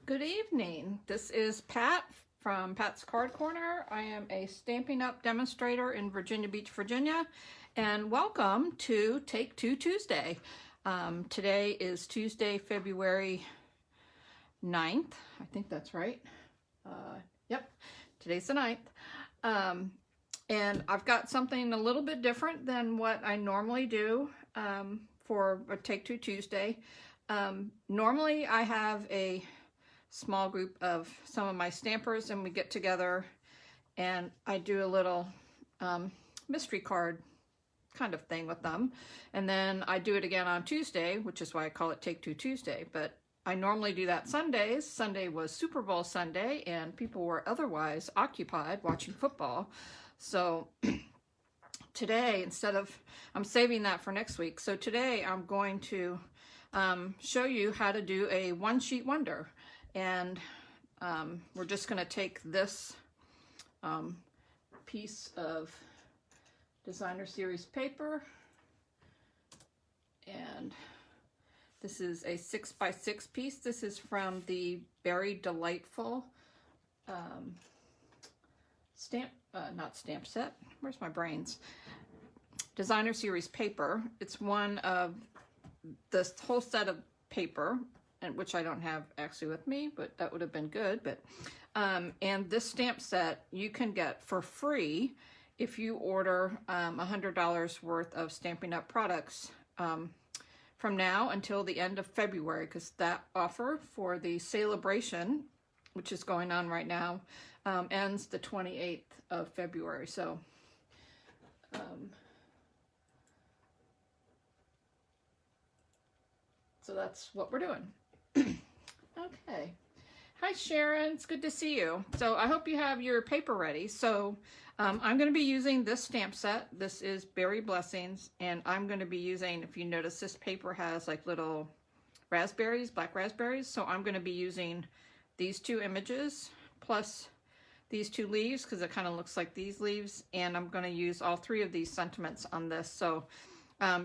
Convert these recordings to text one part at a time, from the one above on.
Good evening. This is Pat from Pat's Card Corner. I am a Stampin' Up demonstrator in Virginia Beach, Virginia, and welcome to Take Two Tuesday. Today is Tuesday, February 9th. I think that's right. Yep, today's the 9th. And I've got something a little bit different than what I normally do for a Take Two Tuesday. Normally I have a small group of some of my stampers and we get together and I do a little mystery card kind of thing with them, and then I do it again on Tuesday, which is why I call it Take Two Tuesday. But I normally do that Sundays. Sunday was Super Bowl Sunday and people were otherwise occupied watching football, so today, instead of, I'm saving that for next week, so today I'm going to show you how to do a one sheet wonder. And we're just going to take this piece of designer series paper, and this is a 6x6 piece. This is from the Very Delightful not stamp set, where's my brains, designer series paper. It's one of this whole set of paper, and which I don't have actually with me, but that would have been good. But and this stamp set you can get for free if you order $100 worth of Stampin' Up products from now until the end of February, because that offer for the celebration, which is going on right now, ends the 28th of February. So so that's what we're doing. Okay. Hi Sharon, it's good to see you. So I hope you have your paper ready. So I'm going to be using this stamp set. This is Berry Blessings, and I'm going to be using, if you notice, this paper has like little raspberries, black raspberries. So I'm going to be using these two images plus these two leaves, because it kind of looks like these leaves, and I'm going to use all three of these sentiments on this. So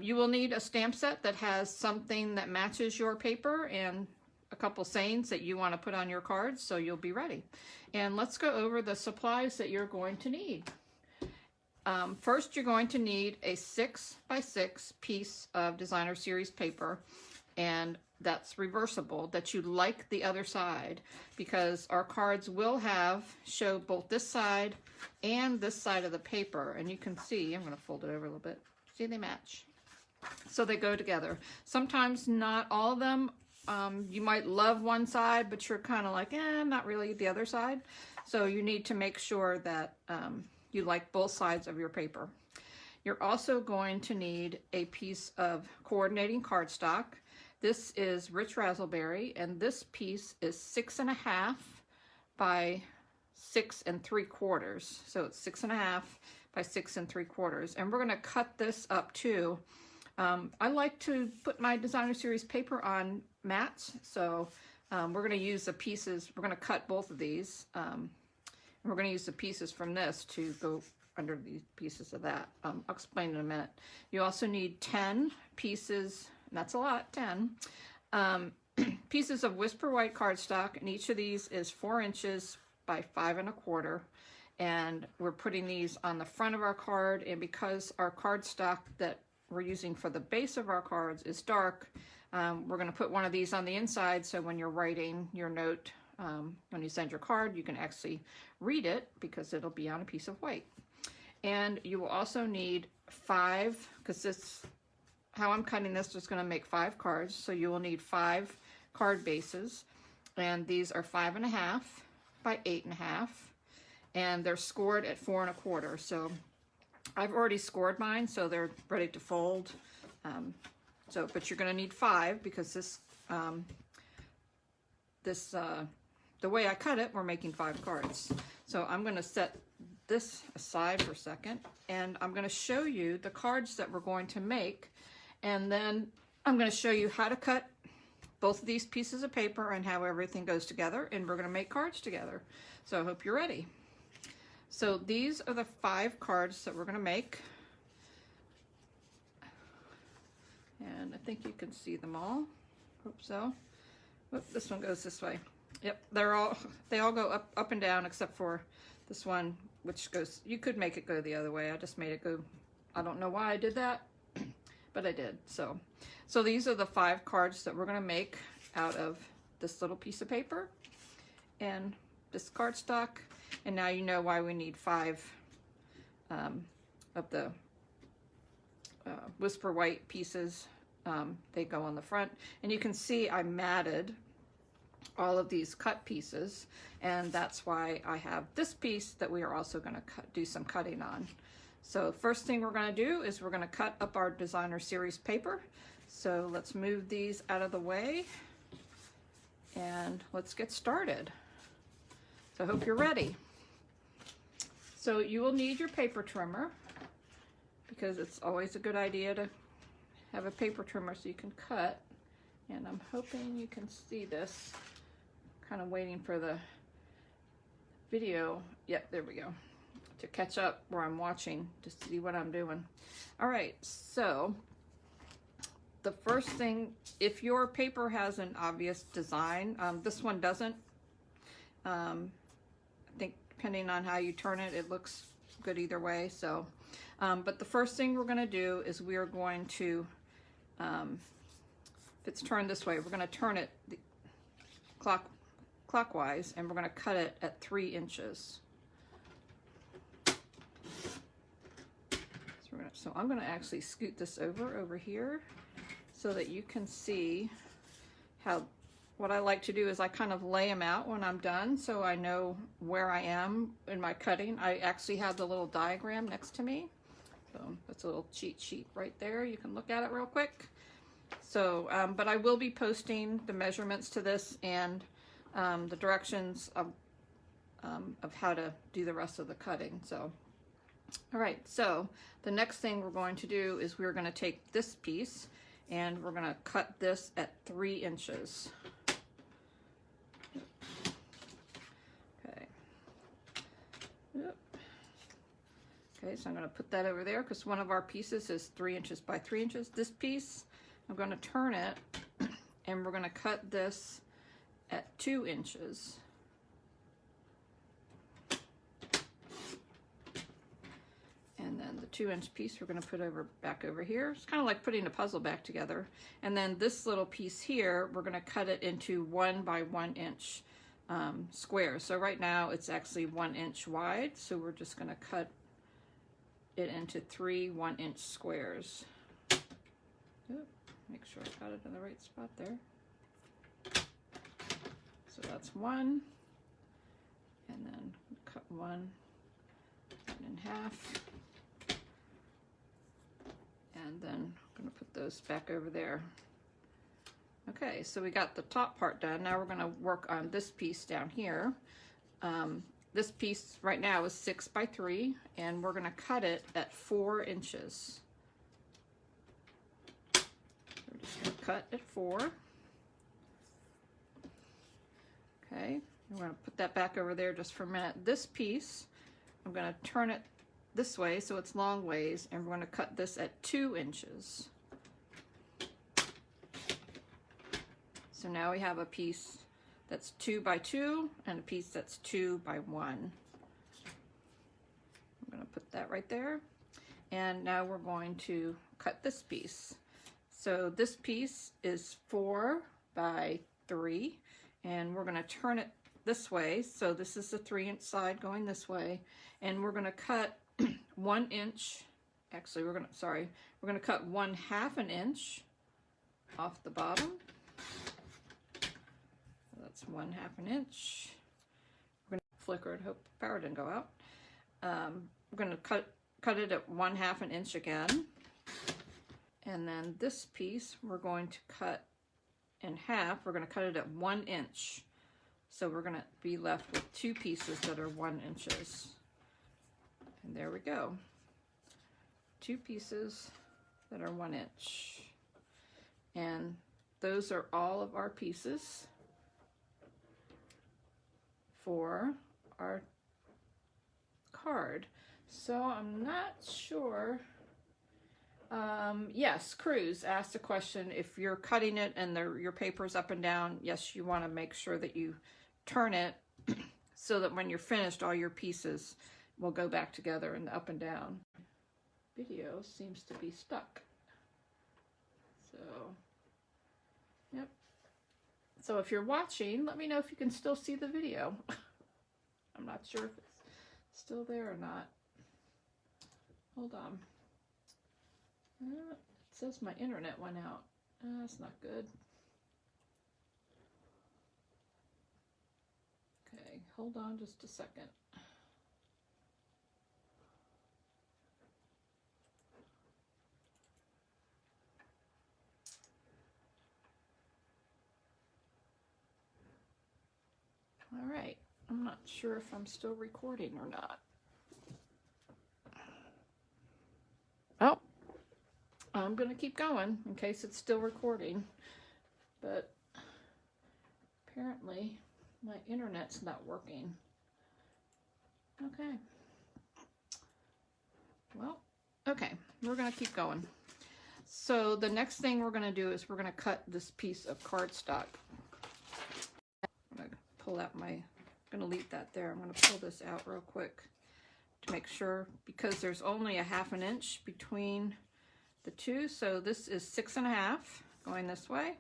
you will need a stamp set that has something that matches your paper and a couple sayings that you want to put on your cards, so you'll be ready. And let's go over the supplies that you're going to need. First, you're going to need a 6x6 piece of designer series paper, and that's reversible, that you like the other side, because our cards will show both this side and this side of the paper. And you can see, I'm going to fold it over a little bit. See, they match. So they go together. Sometimes not all of them. You might love one side, but you're kind of like, not really the other side. So you need to make sure that you like both sides of your paper. You're also going to need a piece of coordinating cardstock. This is Rich Razzleberry, and this piece is 6.5 by 6 3/4. So it's 6.5 by 6 3/4. And we're going to cut this up too. I like to put my designer series paper on mats, so we're going to use the pieces. We're going to cut both of these, and we're going to use the pieces from this to go under the pieces of that. I'll explain in a minute. You also need 10 pieces, and that's a lot, 10 pieces of Whisper White cardstock, and each of these is 4 inches by 5 1/4. And we're putting these on the front of our card, and because our cardstock that we're using for the base of our cards is dark, we're going to put one of these on the inside, so when you're writing your note, when you send your card, you can actually read it because it'll be on a piece of white. And you will also need 5, because this, how I'm cutting this is going to make 5 cards, so you will need 5 card bases, and these are 5.5 by 8.5, and they're scored at 4 1/4. So I've already scored mine, so they're ready to fold. But you're going to need 5, because the way I cut it, we're making 5 cards. So I'm going to set this aside for a second, and I'm going to show you the cards that we're going to make, and then I'm going to show you how to cut both of these pieces of paper and how everything goes together, and we're going to make cards together. So I hope you're ready. So these are the 5 cards that we're going to make. And I think you can see them all. Hope so. Oop, this one goes this way. Yep, they all go up and down except for this one, which goes, you could make it go the other way. I just made it go, I don't know why I did that, but I did. So these are the 5 cards that we're gonna make out of this little piece of paper and this cardstock. And now you know why we need 5 of the Whisper White pieces. They go on the front, and you can see I matted all of these cut pieces, and that's why I have this piece that we are also going to do some cutting on. So first thing we're going to do is we're going to cut up our designer series paper. So let's move these out of the way and let's get started. So I hope you're ready. So you will need your paper trimmer, because it's always a good idea to have a paper trimmer so you can cut. And I'm hoping you can see this. Kind of waiting for the video. Yep, there we go. To catch up where I'm watching to see what I'm doing. All right, so the first thing, if your paper has an obvious design, this one doesn't. I think depending on how you turn it, it looks good either way. So, but the first thing we're going to do is we are going to, if it's turned this way, we're going to turn it clockwise, and we're going to cut it at 3 inches. So I'm going to actually scoot this over here so that you can see how, what I like to do is I kind of lay them out when I'm done so I know where I am in my cutting. I actually have the little diagram next to me. So that's a little cheat sheet right there. You can look at it real quick. So, but I will be posting the measurements to this and the directions of how to do the rest of the cutting. So, all right, so the next thing we're going to do is we're going to take this piece and we're going to cut this at 3 inches. Okay. Yep. Okay, so I'm going to put that over there because one of our pieces is 3 inches by 3 inches. This piece, I'm going to turn it and we're going to cut this at 2 inches. And then the 2-inch piece we're going to put back over here. It's kind of like putting a puzzle back together. And then this little piece here, we're going to cut it into 1 by 1 inch squares. So right now it's actually 1 inch wide. So we're just going to cut it into 3 1-inch squares. Oop, make sure I got it in the right spot there. So that's 1, and then cut 1 in half, and then I'm going to put those back over there. Okay, so we got the top part done. Now we're going to work on this piece down here. This piece right now is 6 by 3, and we're going to cut it at 4 inches. We're just going to cut at 4. Okay, we're going to put that back over there just for a minute. This piece, I'm going to turn it this way so it's long ways, and we're going to cut this at 2 inches. So now we have a piece that's 2 by 2 and a piece that's 2 by 1. I'm going to put that right there. And now we're going to cut this piece. So this piece is 4 by 3. And we're going to turn it this way. So this is the 3-inch side going this way. And we're going to cut 1 inch. Actually, we're going to cut 1/2 an inch off the bottom. So that's 1/2 an inch. We're going to flicker it, hope the power didn't go out. We're going to cut it at 1/2 an inch again. And then this piece, we're going to cut in half. We're going to cut it at 1 inch. So we're going to be left with 2 pieces that are 1 inches. And there we go. 2 pieces that are 1 inch. And those are all of our pieces for our card. So I'm not sure. Yes, Cruz asked a question. If you're cutting it and your paper's up and down, yes, you want to make sure that you turn it so that when you're finished, all your pieces will go back together and up and down. Video seems to be stuck. So, yep. So if you're watching, let me know if you can still see the video. I'm not sure if it's still there or not. Hold on. It says my internet went out. That's not good. Okay, hold on just a second. All right, I'm not sure if I'm still recording or not. Oh, I'm gonna keep going in case it's still recording, but apparently my internet's not working. Okay. Well, okay, we're gonna keep going. So the next thing we're gonna do is we're gonna cut this piece of cardstock. I'm gonna pull out I'm gonna leave that there. I'm gonna pull this out real quick to make sure, because there's only a 1/2 inch between the two. So this is 6 1/2 going this way,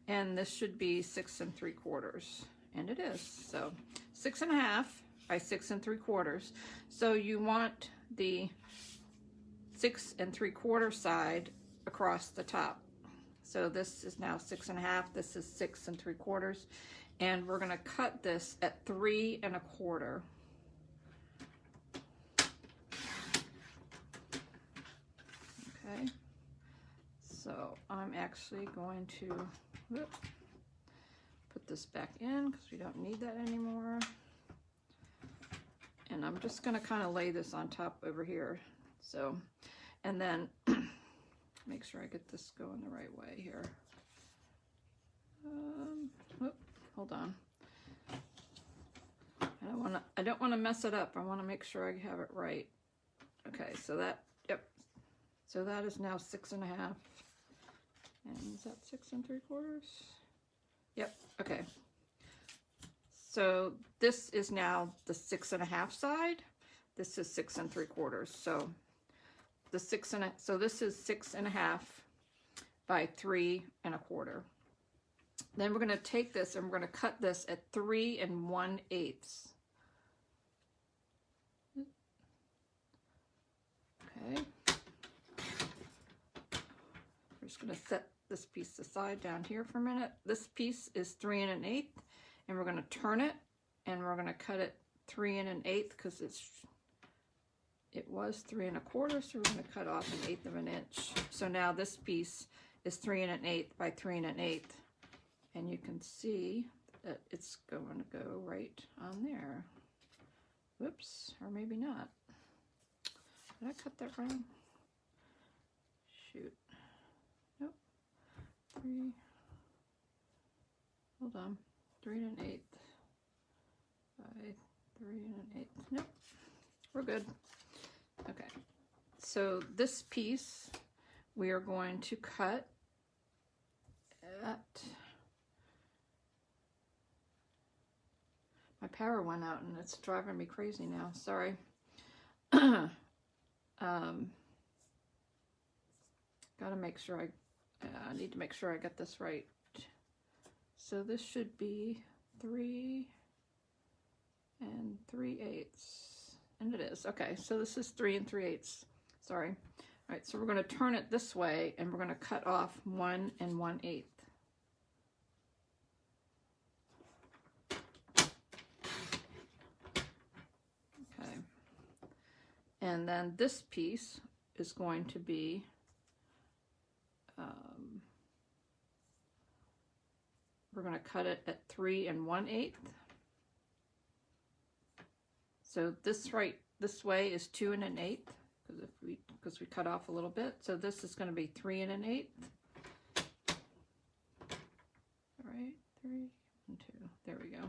and this should be 6 3/4, and it is. So 6 1/2 by 6 3/4. So you want the 6 3/4 side across the top. So this is now 6 1/2. This is 6 3/4, and we're going to cut this at 3 1/4. Okay, so I'm actually going to put this back in because we don't need that anymore. And I'm just going to kind of lay this on top over here. So, and then make sure I get this going the right way here. Hold on. I don't want to mess it up. I want to make sure I have it right. Okay, so that, yep. So that is now 6 1/2. And is that 6 3/4? Yep, okay. So this is now the 6 1/2 side. This is 6 3/4. So the so this is 6 1/2 by 3 1/4. Then we're going to take this and we're going to cut this at 3 1/8. Okay. We're just going to set this piece aside down here for a minute. This piece is 3 1/8, and we're going to turn it and we're going to cut it 3 1/8 because it was 3 1/4, so we're going to cut off 1/8 of an inch. So now this piece is 3 1/8 by 3 1/8, and you can see that it's going to go right on there. Whoops, or maybe not. Did I cut that wrong? Shoot. Nope. 3. Hold on. 3 1/8 by 3 1/8. Nope. We're good. Okay. So this piece we are going to cut at. My power went out and it's driving me crazy now. Sorry. Gotta make sure I need to make sure I get this right. So this should be 3 3/8, and it is. Okay, so this is 3 3/8. Sorry. All right, so we're going to turn it this way, and we're going to cut off 1 1/8. Okay, and then this piece is going to be we're going to cut it at 3 1/8. So this way is 2 1/8 because we cut off a little bit. So this is going to be 3 1/8. All right, 3 and 2. There we go.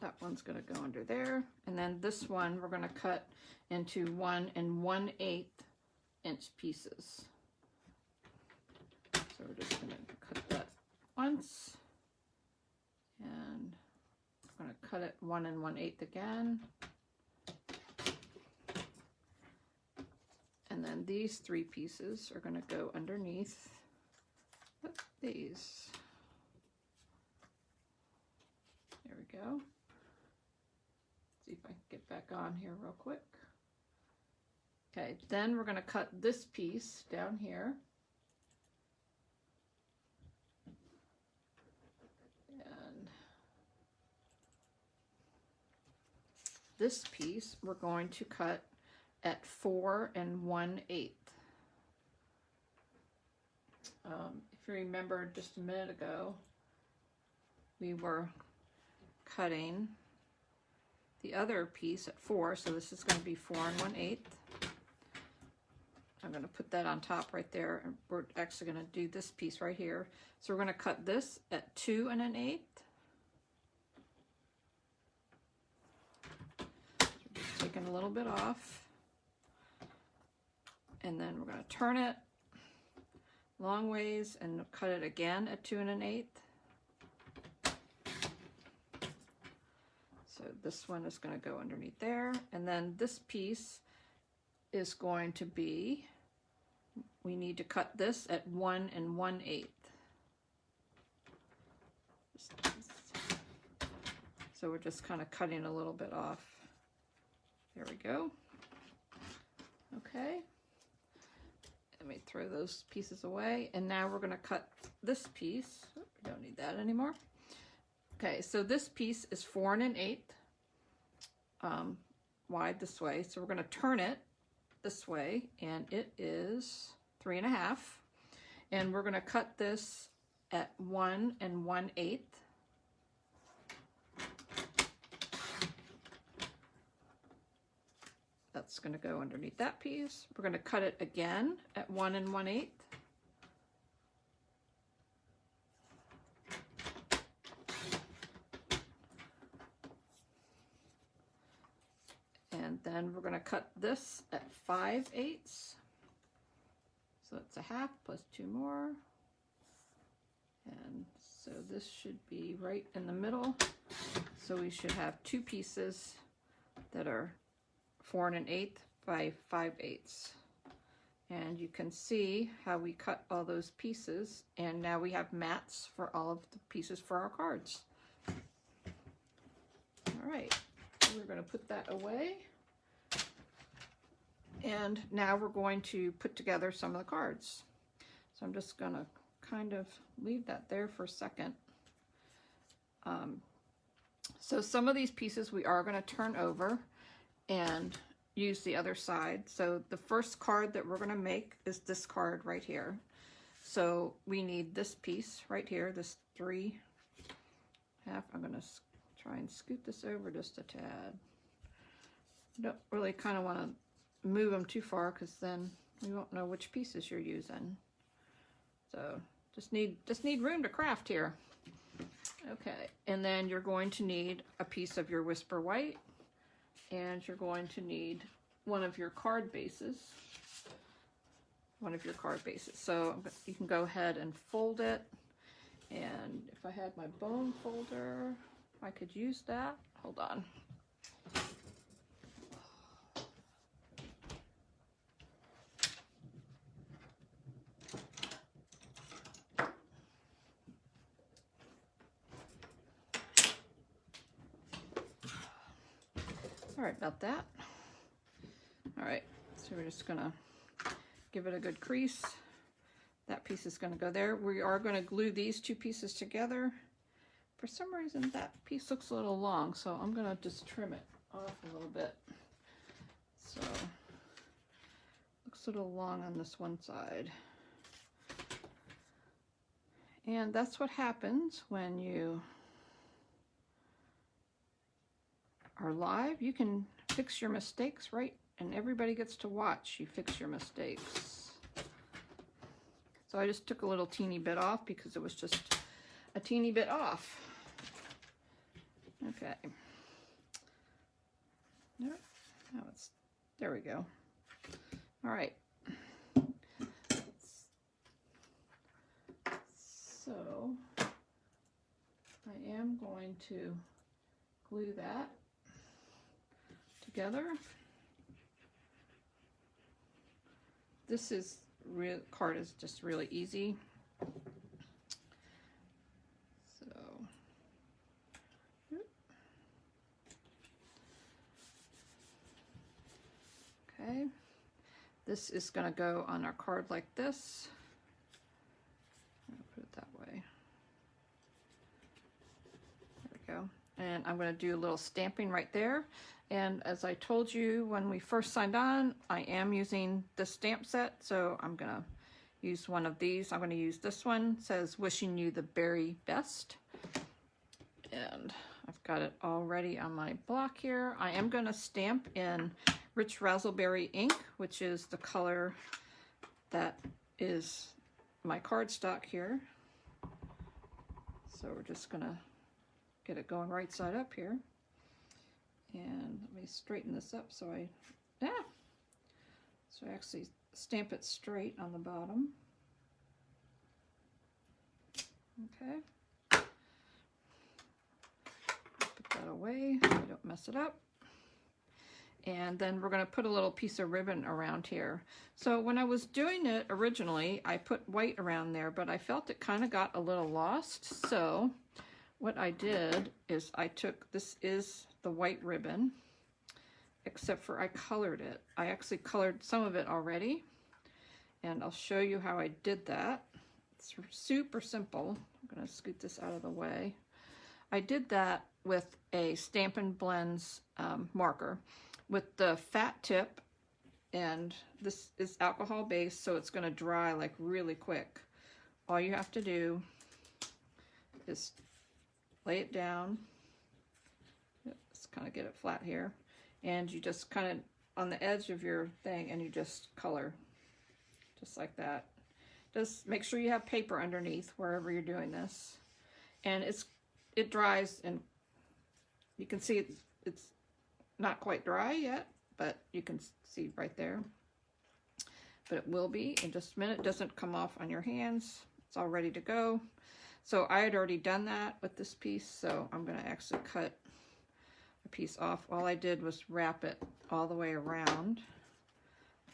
that one's going to go under there. And then this one we're going to cut into 1 1/8 inch pieces. So we're just going to cut that once. And I'm going to cut it 1 1/8 again. And then these 3 pieces are going to go underneath these. There we go. See if I can get back on here real quick. Okay, then we're going to cut this piece down here. And this piece we're going to cut at 4 1/8. If you remember just a minute ago, we were cutting the other piece at 4, so this is going to be 4 1/8. I'm going to put that on top right there, and we're actually going to do this piece right here. So we're going to cut this at 2 1/8. So we're just taking a little bit off. And then we're going to turn it long ways and cut it again at 2 1/8. So this one is going to go underneath there. And then this piece is going to be, we need to cut this at 1 1/8. So we're just kind of cutting a little bit off. There we go. Okay. Let me throw those pieces away, and now we're going to cut this piece. We don't need that anymore. Okay, so this piece is 4 1/8 wide this way, so we're going to turn it this way, and it is 3 1/2, and we're going to cut this at 1 1/8. That's going to go underneath that piece. We're going to cut it again at 1 1/8. And then we're going to cut this at 5/8. So it's a half plus 2 more. And so this should be right in the middle. So we should have 2 pieces that are 4 1/8 by 5/8. And you can see how we cut all those pieces, and now we have mats for all of the pieces for our cards. All right, we're going to put that away. And now we're going to put together some of the cards. So I'm just going to kind of leave that there for a second. So some of these pieces we are going to turn over and use the other side. So the first card that we're going to make is this card right here. So we need this piece right here, this 3 1/2. I'm going to try and scoot this over just a tad. I don't really kind of want to move them too far, because then we won't know which pieces you're using. So just need room to craft here. Okay, and then you're going to need a piece of your Whisper White, and you're going to need one of your card bases. So you can go ahead and fold it. And if I had my bone folder, I could use that. Hold on. Sorry about that. All right, so we're just gonna give it a good crease. That piece is gonna go there. We are gonna glue these 2 pieces together. For some reason that piece looks a little long, so I'm gonna just trim it off a little bit. So, looks a little long on this one side. And that's what happens when you are live. You can fix your mistakes, right? And everybody gets to watch you fix your mistakes. So I just took a little teeny bit off because it was just a teeny bit off. Okay. There, now it's, there we go. All right. So I am going to glue that together. This is real card is just really easy. So okay, this is going to go on our card like this. I'll put it that way. There we go. And I'm going to do a little stamping right there. And as I told you when we first signed on, I am using the stamp set, so I'm going to use one of these. I'm going to use this one. It says, "Wishing you the very best." And I've got it all ready on my block here. I am going to stamp in Rich Razzleberry ink, which is the color that is my cardstock here. So we're just going to get it going right side up here. And let me straighten this up so I actually stamp it straight on the bottom. Okay. Put that away so I don't mess it up. And then we're going to put a little piece of ribbon around here. So when I was doing it originally, I put white around there, but I felt it kind of got a little lost. So what I did is I took, this is the white ribbon, except for I colored it. I actually colored some of it already, and I'll show you how I did that. It's super simple. I'm going to scoot this out of the way. I did that with a Stampin' Blends marker with the fat tip, and this is alcohol based, so it's going to dry like really quick. All you have to do is lay it down. Let's kind of get it flat here, and you just kind of on the edge of your thing, and you just color just like that. Just make sure you have paper underneath wherever you're doing this, and it dries, and you can see it's not quite dry yet, but you can see right there. But it will be in just a minute. It doesn't come off on your hands. It's all ready to go. So I had already done that with this piece, so I'm going to actually cut a piece off. All I did was wrap it all the way around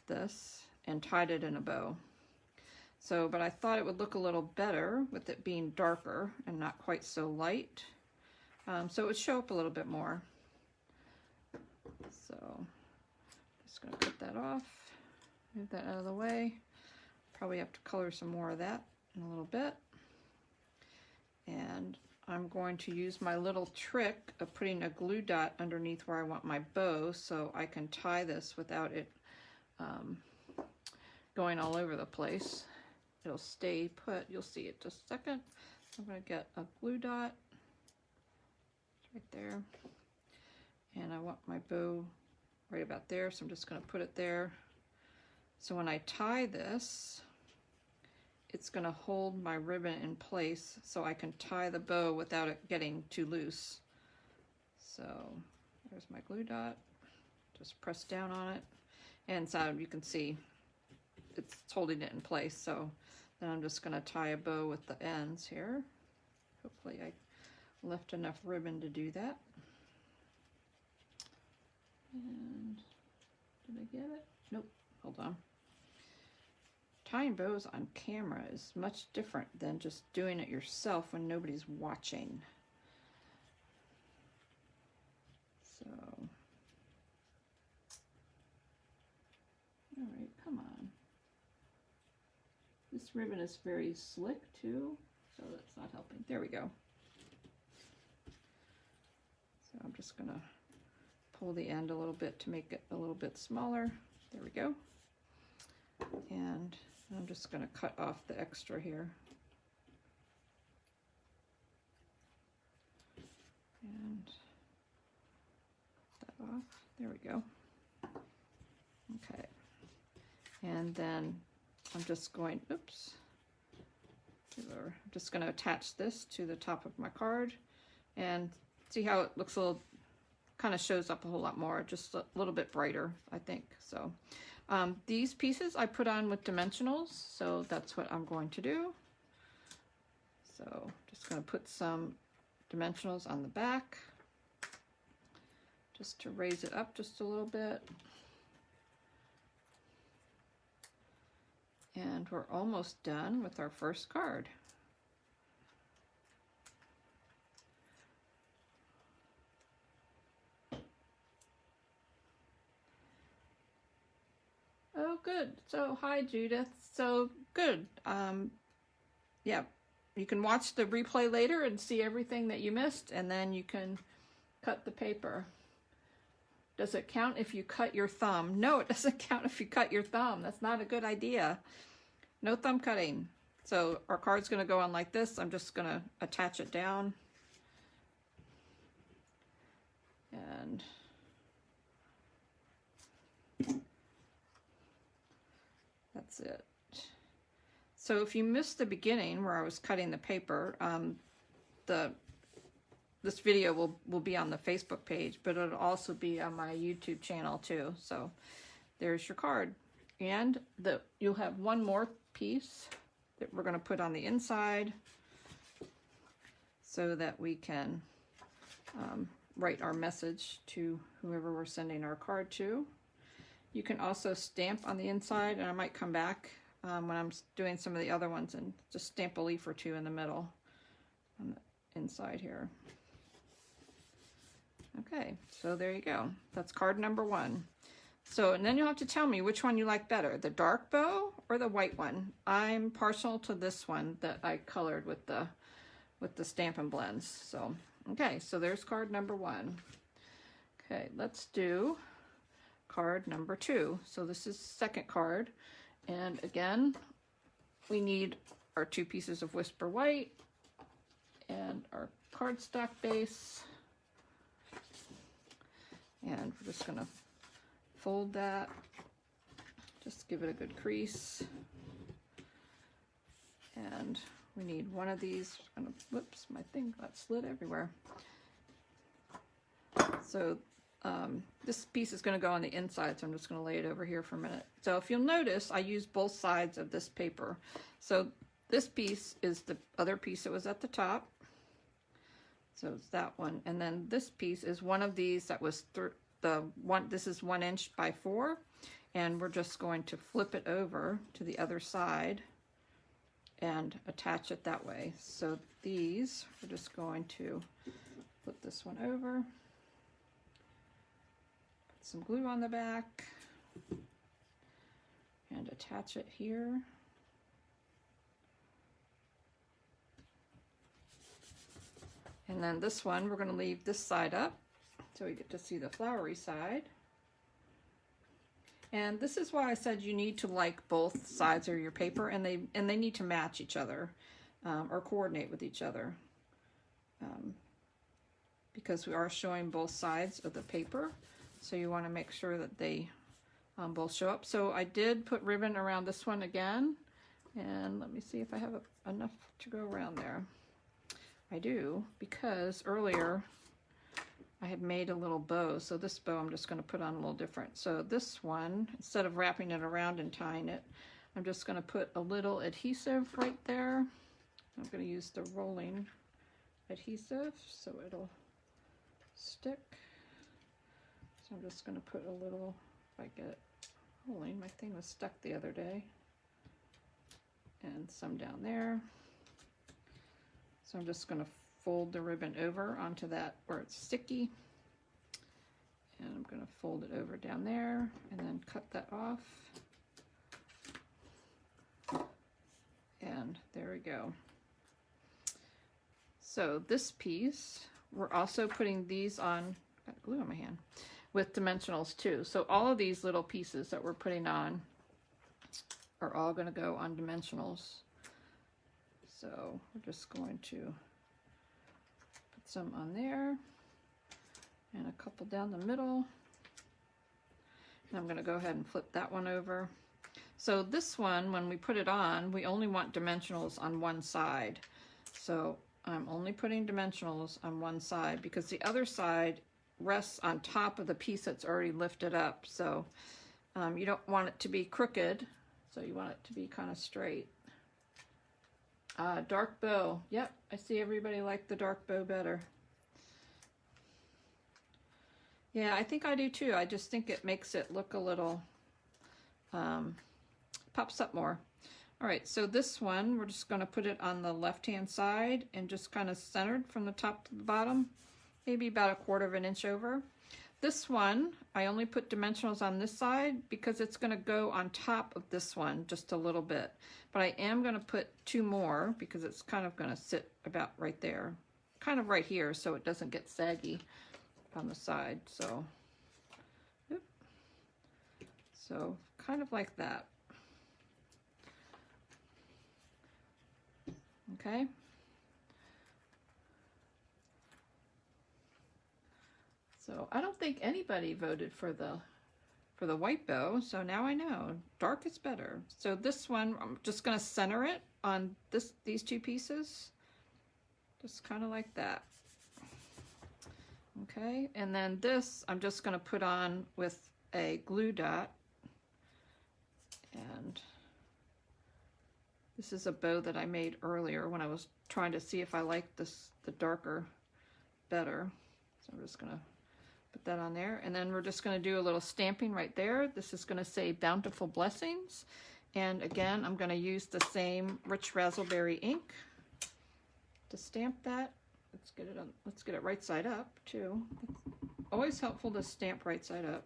this and tied it in a bow. So, but I thought it would look a little better with it being darker and not quite so light. So it would show up a little bit more. So, just going to cut that off, move that out of the way. Probably have to color some more of that in a little bit. And I'm going to use my little trick of putting a glue dot underneath where I want my bow, so I can tie this without it going all over the place. It'll stay put. You'll see it just a second. I'm going to get a glue dot right there. And I want my bow right about there, so I'm just going to put it there. So when I tie this, it's going to hold my ribbon in place so I can tie the bow without it getting too loose. So there's my glue dot. Just press down on it. And so you can see it's holding it in place. So then I'm just going to tie a bow with the ends here. Hopefully I left enough ribbon to do that. And did I get it? Nope. Hold on. Tying bows on camera is much different than just doing it yourself when nobody's watching. So, all right, come on. This ribbon is very slick too, so that's not helping. There we go. So I'm just gonna pull the end a little bit to make it a little bit smaller. There we go. And I'm just going to cut off the extra here. And cut that off. There we go. Okay. And then I'm just going, oops. I'm just going to attach this to the top of my card. And see how it looks a little kind of shows up a whole lot more, just a little bit brighter, I think. So these pieces I put on with dimensionals, so that's what I'm going to do. So just going to put some dimensionals on the back, just to raise it up just a little bit. And we're almost done with our first card. Oh, good. So, hi, Judith. So, good. Yeah, you can watch the replay later and see everything that you missed, and then you can cut the paper. Does it count if you cut your thumb? No, it doesn't count if you cut your thumb. That's not a good idea. No thumb cutting. So, our card's going to go on like this. I'm just going to attach it down. And that's it. So if you missed the beginning where I was cutting the paper, this video will be on the Facebook page, but it'll also be on my YouTube channel too. So there's your card. And you'll have one more piece that we're going to put on the inside so that we can write our message to whoever we're sending our card to. You can also stamp on the inside, and I might come back when I'm doing some of the other ones and just stamp a leaf or two in the middle on the inside here. Okay, so there you go. That's card number 1. So, and then you'll have to tell me which one you like better, the dark bow or the white one. I'm partial to this one that I colored with the Stampin' Blends. So, okay, so there's card number 1. Okay, let's do card number 2. So this is the second card, and again we need our 2 pieces of Whisper White and our cardstock base, and we're just gonna fold that, just give it a good crease, and we need one of these. Whoops, my thing got slid everywhere. So this piece is going to go on the inside, so I'm just going to lay it over here for a minute. So if you'll notice, I used both sides of this paper. So this piece is the other piece that was at the top. So it's that one. And then this piece is one of these that was this is 1 inch by 4. And we're just going to flip it over to the other side and attach it that way. So these, we're just going to flip this one over. Some glue on the back and attach it here. And then this one, we're going to leave this side up so we get to see the flowery side. And this is why I said you need to like both sides of your paper, and they need to match each other or coordinate with each other, because we are showing both sides of the paper. So you want to make sure that they both show up. So I did put ribbon around this one again. And let me see if I have enough to go around there. I do, because earlier I had made a little bow. So this bow I'm just going to put on a little different. So this one, instead of wrapping it around and tying it, I'm just going to put a little adhesive right there. I'm going to use the rolling adhesive so it'll stick. So I'm just going to put a little, if I get it rolling, my thing was stuck the other day, and some down there. So I'm just going to fold the ribbon over onto that where it's sticky, and I'm going to fold it over down there and then cut that off. And there we go. So this piece, we're also putting these on, got glue on my hand, with dimensionals too. So all of these little pieces that we're putting on are all going to go on dimensionals. So we're just going to put some on there and a couple down the middle. And I'm going to go ahead and flip that one over. So this one, when we put it on, we only want dimensionals on one side. So I'm only putting dimensionals on one side because the other side rests on top of the piece that's already lifted up. So you don't want it to be crooked, so you want it to be kind of straight. Dark bow. Yep, I see everybody liked the dark bow better. Yeah, I think I do too. I just think it makes it look a little, pops up more. All right, so this one, we're just going to put it on the left-hand side and just kind of centered from the top to the bottom, maybe about 1/4 inch over. This one, I only put dimensionals on this side because it's going to go on top of this one just a little bit. But I am going to put 2 more because it's kind of going to sit about right there, kind of right here, so it doesn't get saggy on the side. So, so kind of like that. Okay. So I don't think anybody voted for the white bow, so now I know dark is better. So this one, I'm just going to center it on these 2 pieces, just kind of like that. Okay, and then this I'm just going to put on with a glue dot, and this is a bow that I made earlier when I was trying to see if I liked the darker better. So I'm just going to put that on there, and then we're just going to do a little stamping right there. This is going to say Bountiful Blessings, and again I'm going to use the same rich raspberry ink to stamp that. Let's get it right side up too. It's always helpful to stamp right side up.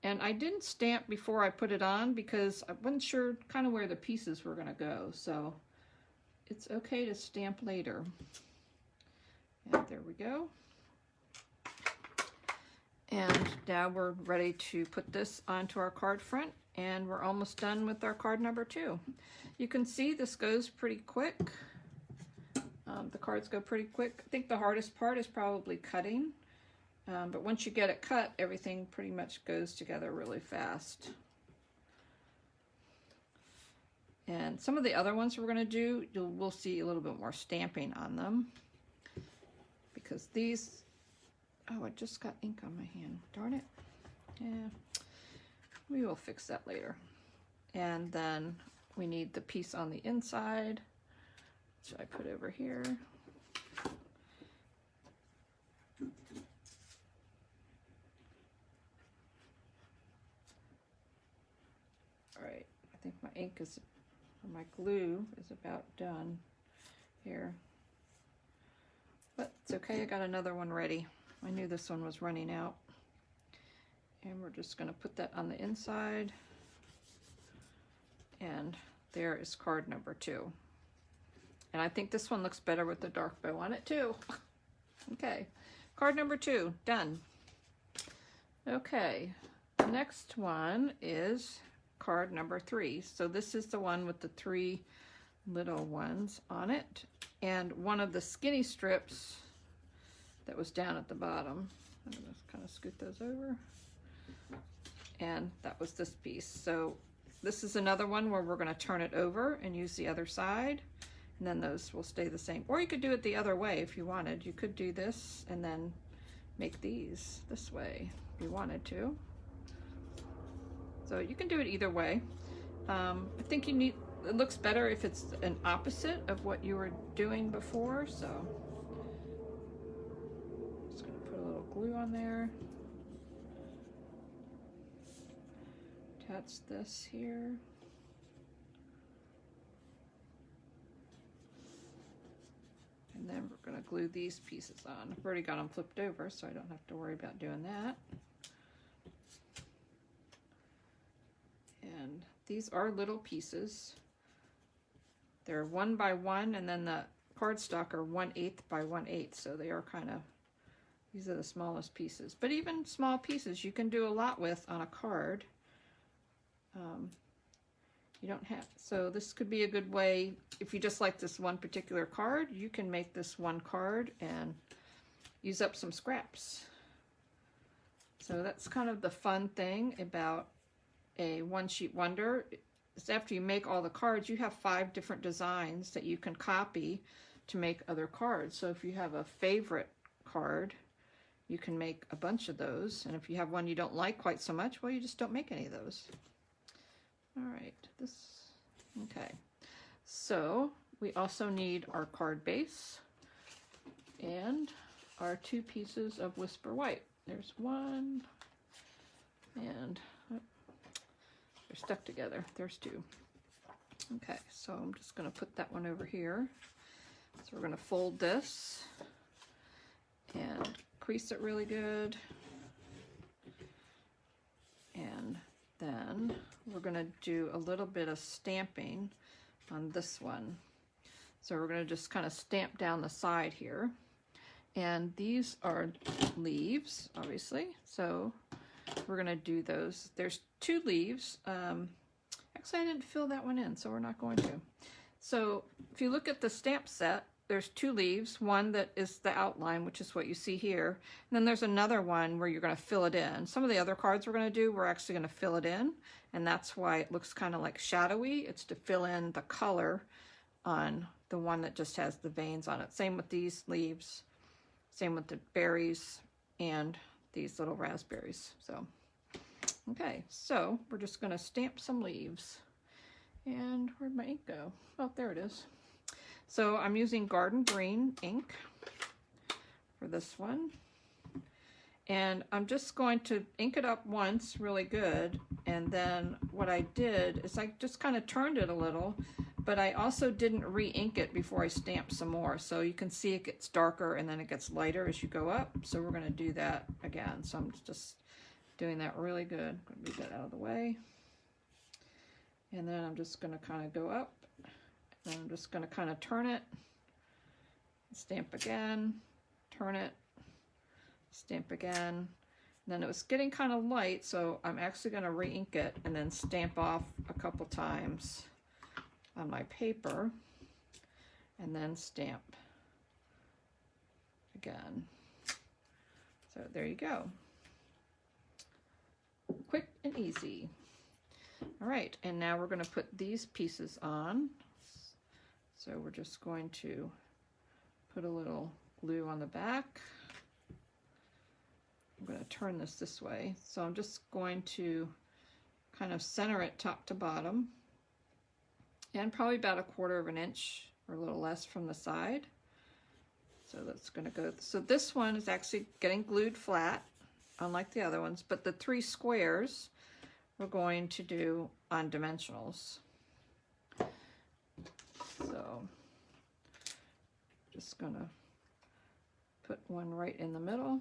And I didn't stamp before I put it on because I wasn't sure kind of where the pieces were going to go, so it's okay to stamp later. And there we go. And now we're ready to put this onto our card front, and we're almost done with our card number 2. You can see this goes pretty quick. The cards go pretty quick. I think the hardest part is probably cutting, but once you get it cut, everything pretty much goes together really fast. And some of the other ones we're going to do, we'll see a little bit more stamping on them, because these, oh, I just got ink on my hand. Darn it. Yeah, we will fix that later. And then we need the piece on the inside, which I put over here. All right, I think my ink is, or my glue is about done here. But it's okay, I got another one ready. I knew this one was running out. And we're just going to put that on the inside. And there is card number 2. And I think this one looks better with the dark bow on it too. Okay, card number 2, done. Okay, the next one is card number 3. So this is the one with the 3 little ones on it. And one of the skinny strips that was down at the bottom. I'm going to kind of scoot those over. And that was this piece. So this is another one where we're going to turn it over and use the other side. And then those will stay the same. Or you could do it the other way if you wanted. You could do this and then make these this way if you wanted to. So you can do it either way. I think it looks better if it's an opposite of what you were doing before. So just going to put a little glue on there. Attach this here. And then we're going to glue these pieces on. I've already got them flipped over, so I don't have to worry about doing that. And these are little pieces. They're 1 by 1, and then the cardstock are 1/8 by 1/8, so they are kind of, these are the smallest pieces. But even small pieces you can do a lot with on a card. You don't have, so this could be a good way, if you just like this one particular card, you can make this one card and use up some scraps. So that's kind of the fun thing about a one-sheet wonder, is after you make all the cards, you have 5 different designs that you can copy to make other cards. So if you have a favorite card, you can make a bunch of those. And if you have one you don't like quite so much, well, you just don't make any of those. All right, okay. So we also need our card base and our 2 pieces of Whisper White. There's one, and they're stuck together. There's 2. Okay, so I'm just going to put that one over here. So we're going to fold this and crease it really good. And then we're going to do a little bit of stamping on this one. So we're going to just kind of stamp down the side here. And these are leaves, obviously. So we're going to do those. There's 2 leaves. Actually, I didn't fill that one in, so we're not going to. So if you look at the stamp set, there's 2 leaves. One that is the outline, which is what you see here. And then there's another one where you're going to fill it in. Some of the other cards we're going to do, we're actually going to fill it in. And that's why it looks kind of like shadowy. It's to fill in the color on the one that just has the veins on it. Same with these leaves. Same with the berries and these little raspberries. So, okay, so we're just going to stamp some leaves. And where'd my ink go? Oh, there it is. So I'm using Garden Green ink for this one. And I'm just going to ink it up once really good. And then what I did is I just kind of turned it a little, but I also didn't re-ink it before I stamped some more. So you can see it gets darker and then it gets lighter as you go up. So we're going to do that again. So I'm just doing that really good. I'm going to move that out of the way. And then I'm just going to kind of go up. And I'm just going to kind of turn it, stamp again, turn it, stamp again. And then it was getting kind of light, so I'm actually going to re-ink it and then stamp off a couple times on my paper and then stamp again. So there you go. Quick and easy. All right, and now we're going to put these pieces on. So we're just going to put a little glue on the back. I'm going to turn this way. So I'm just going to kind of center it top to bottom and probably about 1/4 of an inch or a little less from the side. So that's going to go. So this one is actually getting glued flat, unlike the other ones, but the 3 squares we're going to do on dimensionals. So just gonna put one right in the middle.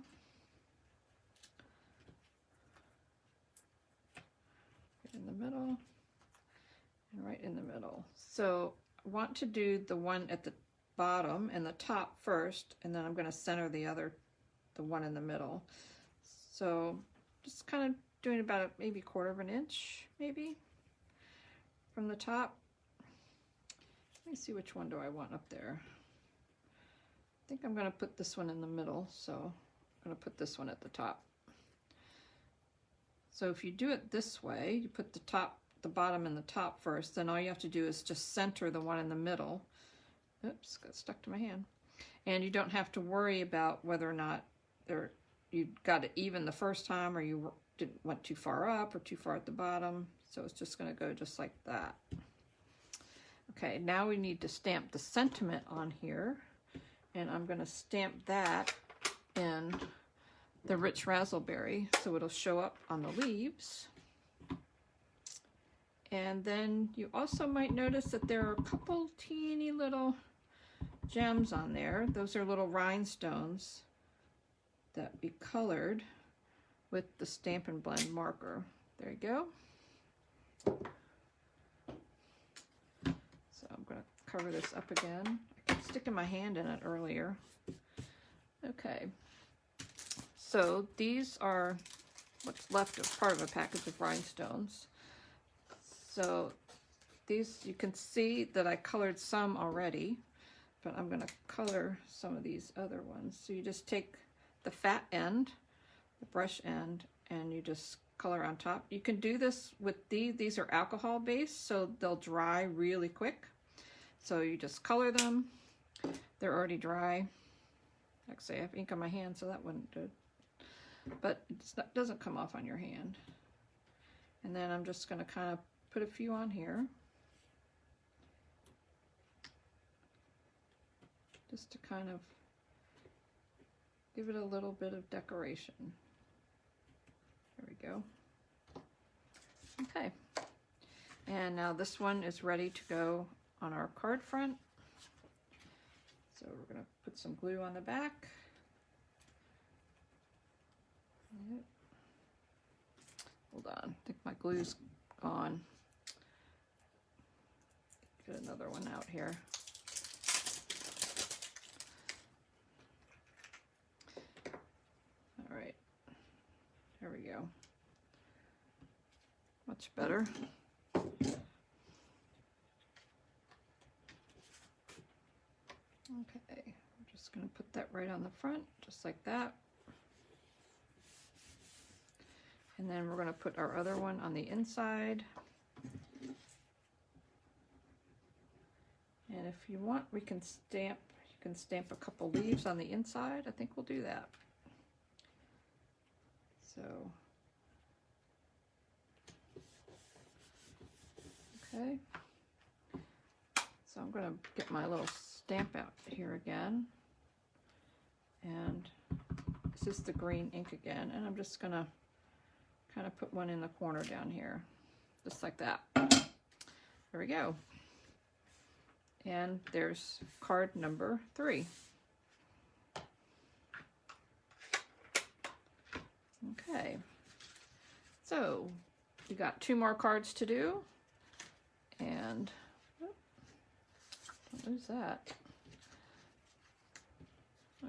Right in the middle and right in the middle. So I want to do the one at the bottom and the top first, and then I'm going to center the one in the middle. So just kind of doing about maybe 1/4 of an inch, maybe, from the top. Let me see, which one do I want up there? I think I'm going to put this one in the middle, so I'm going to put this one at the top. So if you do it this way, you put the bottom and the top first, then all you have to do is just center the one in the middle. Oops, got stuck to my hand. And you don't have to worry about whether or not you got it even the first time, or you went too far up or too far at the bottom. So it's just going to go just like that. Okay, now we need to stamp the sentiment on here, and I'm going to stamp that in the rich raspberry so it'll show up on the leaves. And then you also might notice that there are a couple teeny little gems on there. Those are little rhinestones that be colored with the Stampin' Blend marker. There you go. So I'm going to cover this up again. I kept sticking my hand in it earlier. Okay. So these are what's left of part of a package of rhinestones. So these, you can see that I colored some already, but I'm going to color some of these other ones. So you just take the fat end, the brush end, and you just color on top. You can do this with these are alcohol based, so they'll dry really quick. So you just color them. They're already dry. Actually, I have ink on my hand, so that wouldn't do. but it doesn't come off on your hand. And then I'm just going to kind of put a few on here. Just to kind of give it a little bit of decoration. There we go. Okay. And now this one is ready to go on our card front. So we're going to put some glue on the back. Yep. Hold on, I think my glue's gone. Get another one out here. All right, there we go. Much better. Okay, I'm just going to put that right on the front, just like that. And then we're going to put our other one on the inside. And if you want, you can stamp a couple leaves on the inside. I think we'll do that. So, okay. So I'm going to get my little stamp out here again. And this is the green ink again. And I'm just going to kind of put one in the corner down here, just like that. There we go. And there's card number 3. Okay, so we got 2 more cards to do, and don't lose that.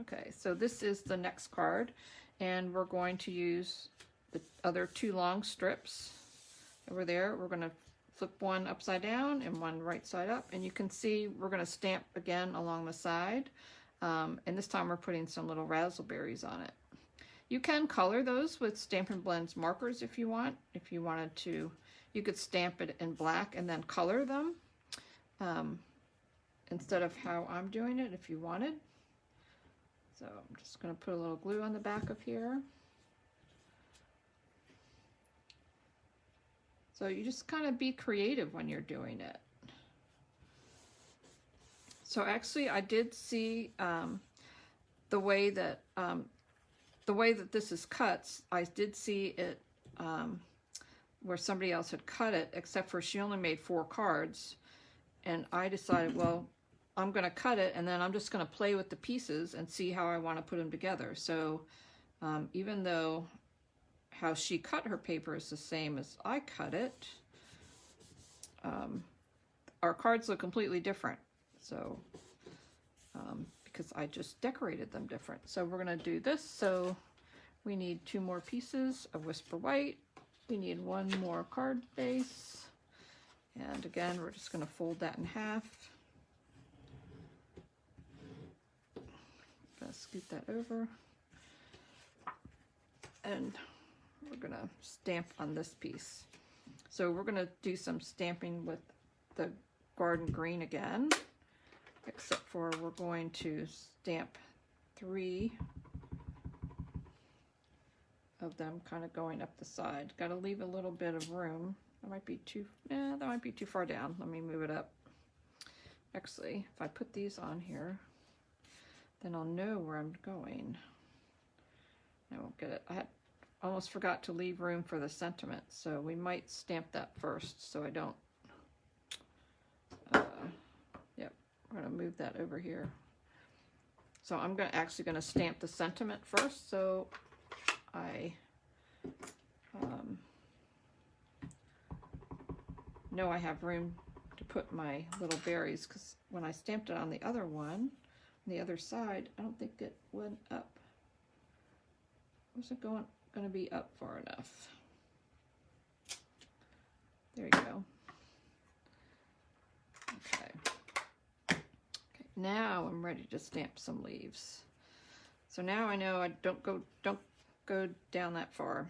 Okay, so this is the next card, and we're going to use the other 2 long strips over there. We're going to flip one upside down and one right side up, and you can see we're going to stamp again along the side, and this time we're putting some little razzleberries on it. You can color those with Stampin' Blend's markers if you want. If you wanted to, you could stamp it in black and then color them instead of how I'm doing it if you wanted. So I'm just going to put a little glue on the back of here. So you just kind of be creative when you're doing it. So actually I did see the way that this is cut. I did see it where somebody else had cut it, except for she only made 4 cards. And I decided, well, I'm going to cut it and then I'm just going to play with the pieces and see how I want to put them together. So even though how she cut her paper is the same as I cut it, our cards look completely different. So, because I just decorated them different. So we're going to do this. So we need 2 more pieces of Whisper White. We need 1 more card base. And again, we're just going to fold that in half. Gonna scoot that over. And we're going to stamp on this piece. So we're going to do some stamping with the garden green again, except for we're going to stamp 3 of them kind of going up the side. Got to leave a little bit of room. That might be too far down. Let me move it up. Actually, if I put these on here, then I'll know where I'm going. I won't get it. I almost forgot to leave room for the sentiment, so we might stamp that first so I don't. Yep, we're going to move that over here. So I'm actually going to stamp the sentiment first, so I know I have room to put my little berries, because when I stamped it on the other one, on the other side, I don't think it went up. Was it going to be up far enough? There you go. Okay. Now I'm ready to stamp some leaves. So now I know I don't go down that far.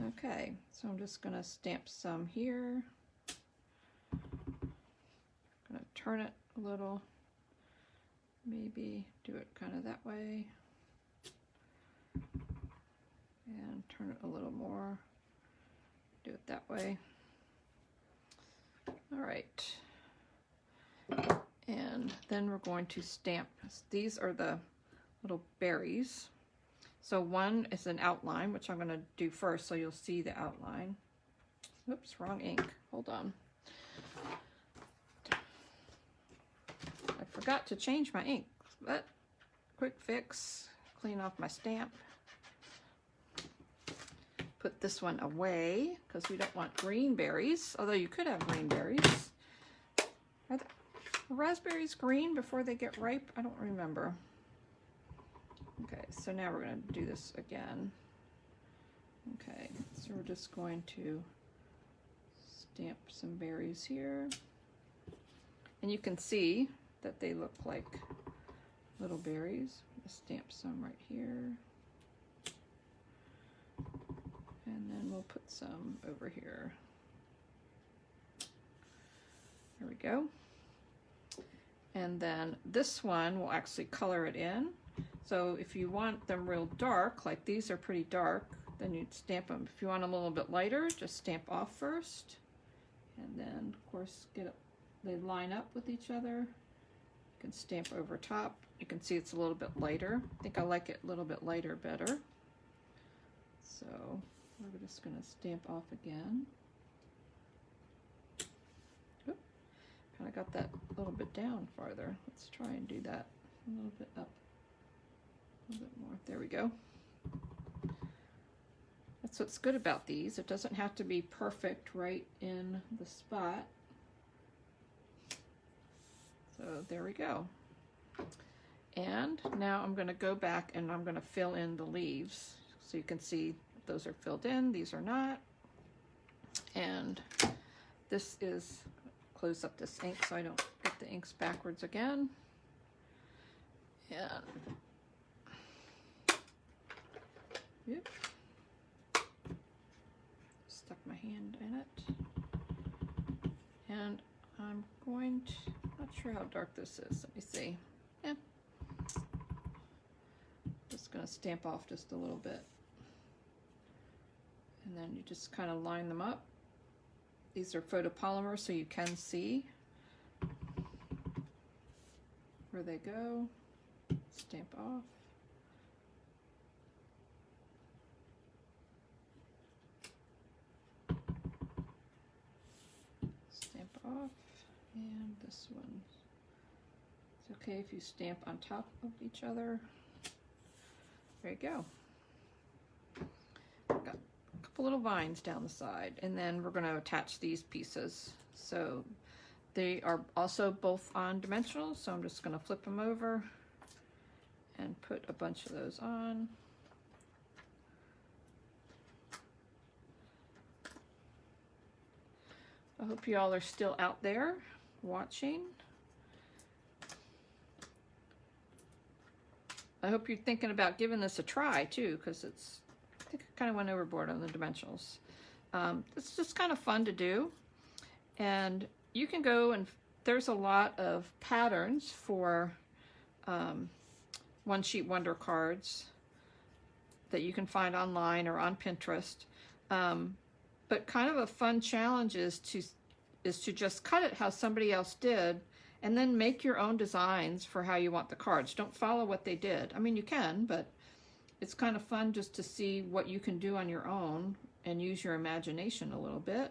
Okay, so I'm just gonna stamp some here. Gonna turn it a little. Maybe do it kind of that way. and turn it a little more. Do it that way. All right. And then we're going to stamp. These are the little berries. So one is an outline, which I'm going to do first so you'll see the outline. Oops, wrong ink. Hold on. I forgot to change my ink, but quick fix. Clean off my stamp. Put this one away because we don't want green berries, although you could have green berries. Are the raspberries green before they get ripe? I don't remember. Okay, so now we're going to do this again. Okay, so we're just going to stamp some berries here. And you can see that they look like little berries. Just stamp some right here. And then we'll put some over here. There we go. And then this one will actually color it in. So if you want them real dark, like these are pretty dark, then you'd stamp them. If you want them a little bit lighter, just stamp off first. And then, of course, they line up with each other. You can stamp over top. You can see it's a little bit lighter. I think I like it a little bit lighter better. So we're just going to stamp off again. Oop, kind of got that a little bit down farther. Let's try and do that a little bit up. A little bit more. There we go. That's what's good about these. It doesn't have to be perfect right in the spot. So there we go. And now I'm going to go back and I'm going to fill in the leaves. So you can see those are filled in, these are not. And this is, close up this ink so I don't get the inks backwards again. And yep. Stuck my hand in it. And I'm going to, not sure how dark this is. Let me see. Yeah. Just going to stamp off just a little bit. And then you just kind of line them up. These are photopolymer, so you can see where they go. Stamp off. Stamp off. And this one. It's okay if you stamp on top of each other. There you go. Got a couple little vines down the side, and then we're going to attach these pieces. So they are also both on dimensional, so I'm just going to flip them over and put a bunch of those on. I hope you all are still out there watching. I hope you're thinking about giving this a try too, because I think I kind of went overboard on the dimensionals. It's just kind of fun to do. And you can go and there's a lot of patterns for One Sheet Wonder cards that you can find online or on Pinterest. But kind of a fun challenge is to just cut it how somebody else did and then make your own designs for how you want the cards. Don't follow what they did. I mean, you can, but it's kind of fun just to see what you can do on your own and use your imagination a little bit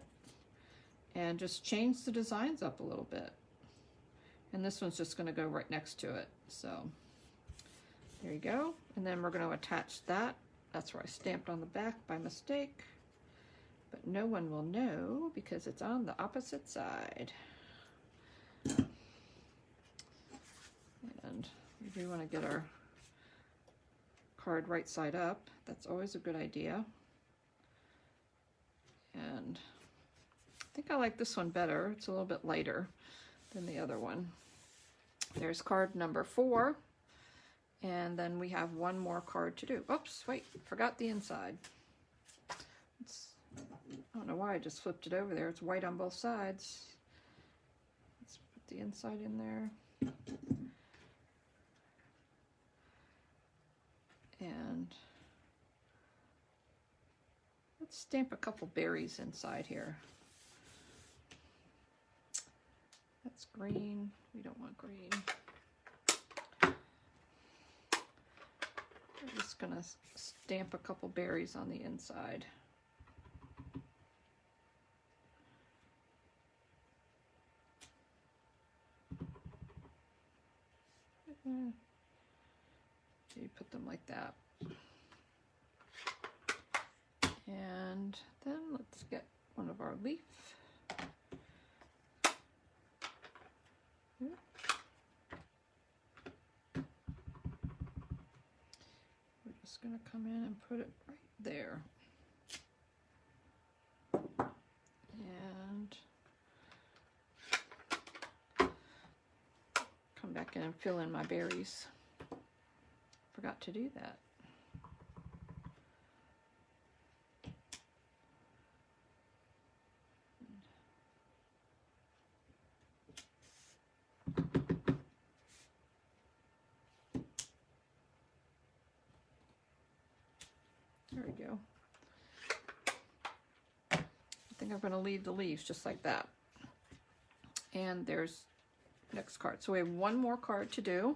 and just change the designs up a little bit. And this one's just going to go right next to it. So there you go. And then we're going to attach that. That's where I stamped on the back by mistake. But no one will know because it's on the opposite side. And we do want to get our card right side up. That's always a good idea. And I think I like this one better. It's a little bit lighter than the other one. There's card number 4. And then we have one more card to do. Oops, wait, forgot the inside. I don't know why I just flipped it over there. It's white on both sides. Let's put the inside in there. And Let's stamp a couple berries inside here. That's green. We don't want green. We're just gonna stamp a couple berries on the inside. You put them like that. And then let's get one of our leaf. We're just going to come in and put it right there. And come back in and fill in my berries. Forgot to do that. There we go. I think I'm going to leave the leaves just like that. And there's next card. So we have one more card to do,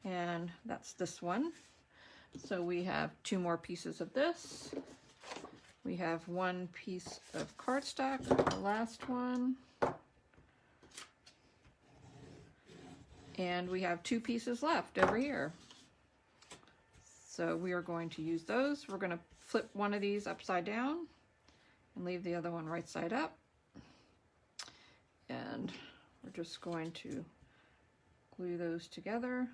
and that's this one. So we have two more pieces of this. We have one piece of cardstock, the last one. And we have two pieces left over here. So we are going to use those. We're going to flip one of these upside down and leave the other one right side up. And we're just going to glue those together.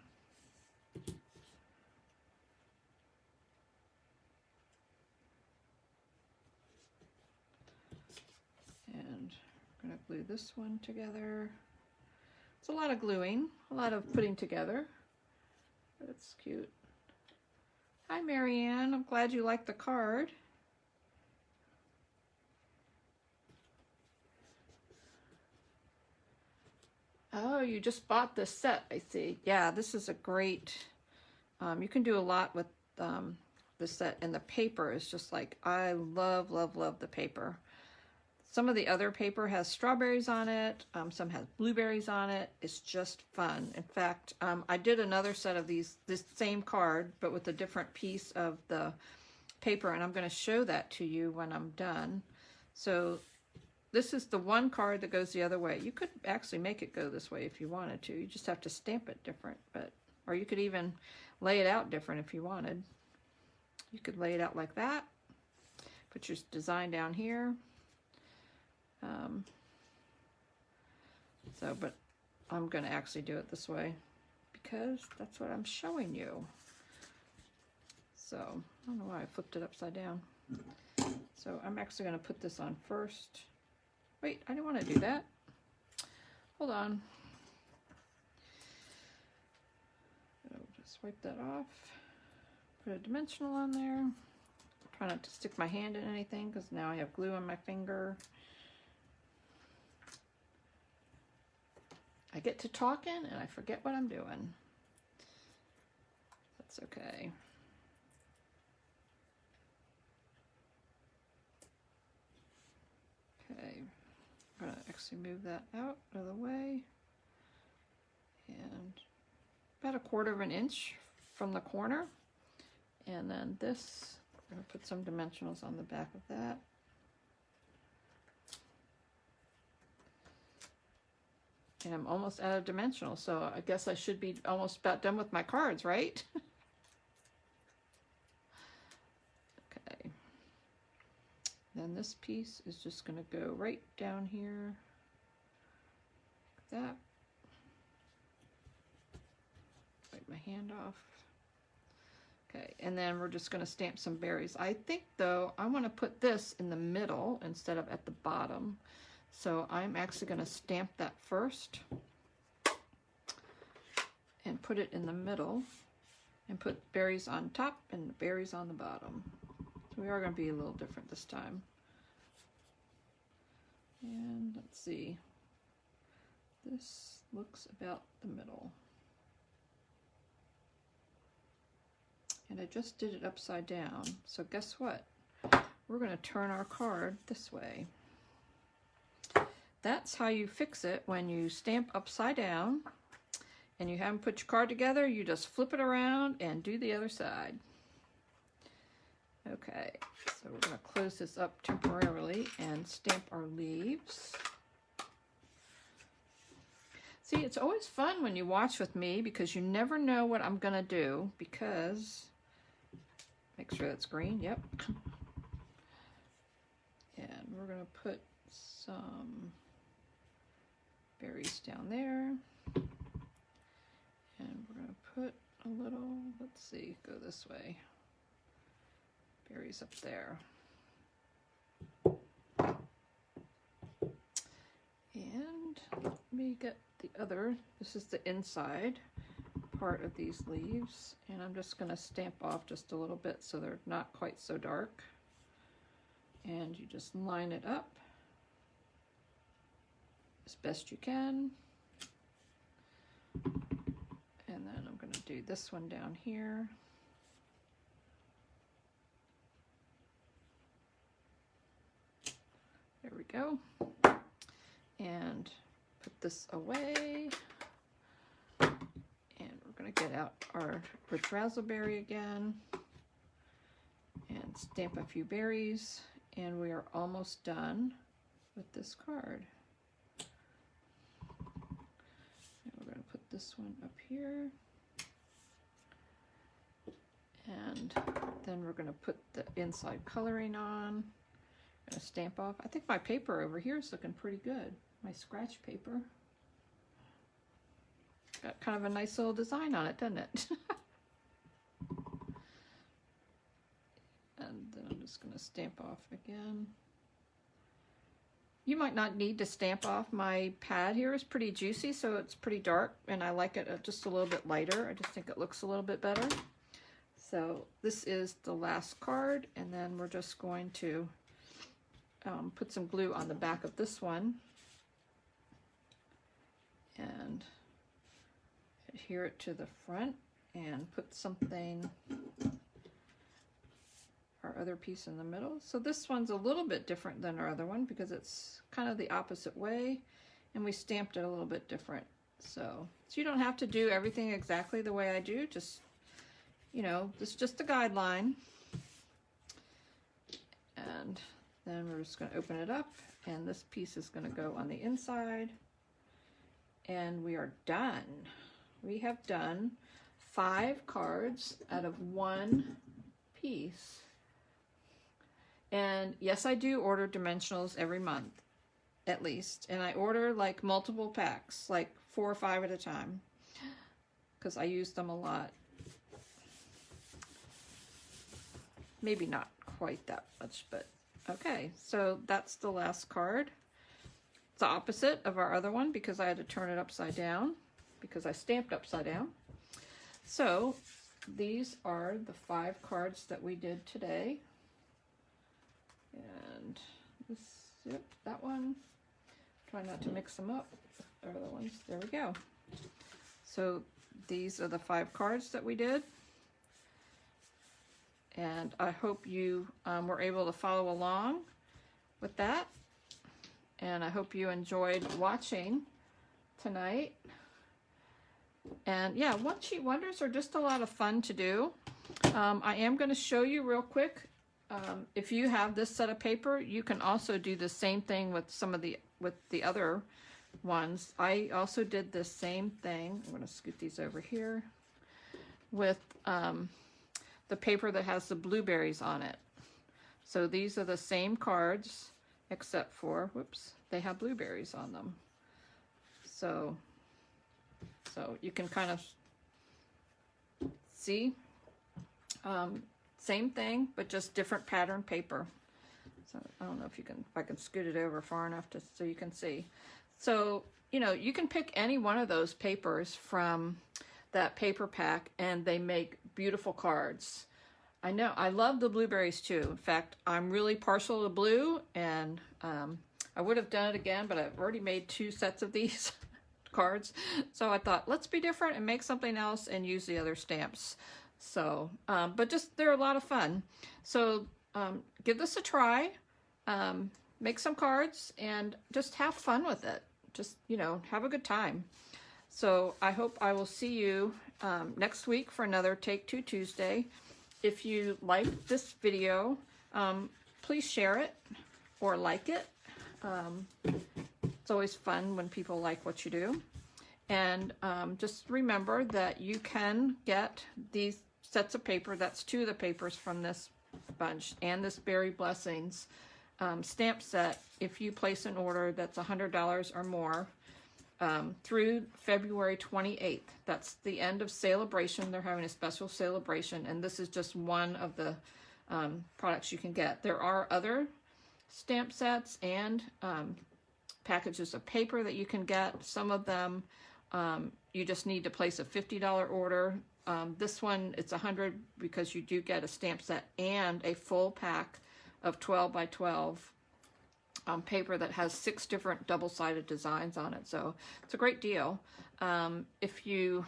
And we're going to glue this one together. It's a lot of gluing, a lot of putting together, but it's cute. Hi, Marianne. I'm glad you liked the card. Oh, you just bought this set, I see. Yeah, this is a great, you can do a lot with this set, and the paper is just like, I love, love, love the paper. Some of the other paper has strawberries on it, some has blueberries on it. It's just fun. In fact, I did another set of this same card, but with a different piece of the paper, and I'm going to show that to you when I'm done. So this is the one card that goes the other way. You could actually make it go this way if you wanted to. You just have to stamp it different, or you could even lay it out different if you wanted. You could lay it out like that. Put your design down here. But I'm going to actually do it this way because that's what I'm showing you. So I don't know why I flipped it upside down. So I'm actually going to put this on first. Wait, I didn't want to do that. Hold on. I'll just wipe that off. Put a dimensional on there. Try not to stick my hand in anything because now I have glue on my finger. I get to talking and I forget what I'm doing. That's okay. Okay, I'm going to actually move that out of the way. And about 1/4 of an inch from the corner. And then this, I'm going to put some dimensionals on the back of that. And I'm almost out of dimensional, so I guess I should be almost about done with my cards, right? Okay. Then this piece is just going to go right down here, like that. Wipe my hand off. Okay, and then we're just going to stamp some berries. I think, though, I want to put this in the middle instead of at the bottom. So I'm actually going to stamp that first and put it in the middle and put berries on top and berries on the bottom. So we are going to be a little different this time. And let's see. This looks about the middle. And I just did it upside down. So guess what? we're going to turn our card this way. That's how you fix it when you stamp upside down and you haven't put your card together. You just flip it around and do the other side. Okay, so we're going to close this up temporarily and stamp our leaves. See, it's always fun when you watch with me because you never know what I'm going to do, because, make sure that's green, yep. And we're going to put some berries down there. And we're going to put a little, let's see, go this way. Berries up there. And let me get the other, this is the inside part of these leaves, and I'm just going to stamp off just a little bit so they're not quite so dark. And you just line it up as best you can. And then I'm going to do this one down here. There we go. And put this away. And we're going to get out our rich razzleberry again and stamp a few berries. And we are almost done with this card. And we're going to put this one up here. And then we're going to put the inside coloring on. I'm going to stamp off. I think my paper over here is looking pretty good. My scratch paper. Got kind of a nice little design on it, doesn't it? And then I'm just going to stamp off again. You might not need to stamp off. My pad here is pretty juicy, so it's pretty dark, and I like it just a little bit lighter. I just think it looks a little bit better. So this is the last card, and then we're just going to put some glue on the back of this one and adhere it to the front and put something, our other piece in the middle. So this one's a little bit different than our other one because it's kind of the opposite way, and we stamped it a little bit different. So you don't have to do everything exactly the way I do, just, you know, it's just a guideline. And then we're just going to open it up, and this piece is going to go on the inside, and we are done. We have done 5 cards out of 1 piece. And yes, I do order dimensionals every month, at least. And I order like multiple packs, like 4 or 5 at a time, because I use them a lot. Maybe not quite that much, but okay. So that's the last card. It's the opposite of our other one because I had to turn it upside down because I stamped upside down. So these are the 5 cards that we did today. And this, yep, that one. Try not to mix them up. There are the ones. There we go. So these are the 5 cards that we did. And I hope you were able to follow along with that. And I hope you enjoyed watching tonight. And yeah, one-sheet wonders are just a lot of fun to do. I am going to show you real quick. If you have this set of paper, you can also do the same thing with some of the other ones. I also did the same thing. I'm going to scoot these over here with the paper that has the blueberries on it. So these are the same cards, except for, whoops, they have blueberries on them. So you can kind of see, same thing, but just different pattern paper. So I don't know if I can scoot it over far enough so you can see. So, you know, you can pick any one of those papers from that paper pack, and they make beautiful cards. I know, I love the blueberries too. In fact, I'm really partial to blue, and I would have done it again, but I've already made 2 sets of these cards. So I thought, let's be different and make something else and use the other stamps. So, but just, they're a lot of fun. So give this a try. Make some cards and just have fun with it. Just, you know, have a good time. So I hope I will see you next week for another Take Two Tuesday. If you like this video, please share it or like it. It's always fun when people like what you do. And just remember that you can get these sets of paper. That's 2 of the papers from this bunch and this Berry Blessings stamp set if you place an order that's $100 or more through February 28th. That's the end of celebration. They're having a special celebration, and this is just one of the products you can get. There are other stamp sets and packages of paper that you can get. Some of them you just need to place a $50 order. This one, it's $100 because you do get a stamp set and a full pack of 12 by 12 paper that has 6 different double-sided designs on it. So it's a great deal. If you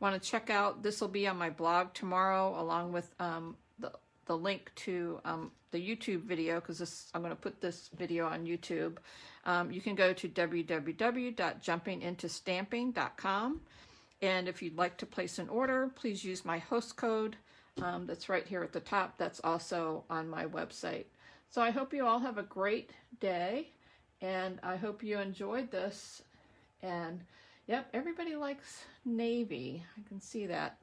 want to check out, this will be on my blog tomorrow, along with the link to the YouTube video, because I'm going to put this video on YouTube. You can go to www.jumpingintostamping.com, and if you'd like to place an order, please use my host code that's right here at the top. That's also on my website. So I hope you all have a great day, and I hope you enjoyed this. And yep, everybody likes navy. I can see that.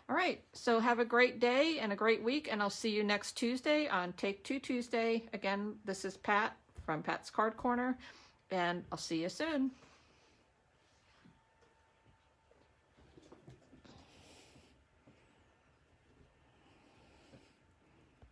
All right, so have a great day and a great week, and I'll see you next Tuesday on Take Two Tuesday. Again, this is Pat from Pat's Card Corner, and I'll see you soon.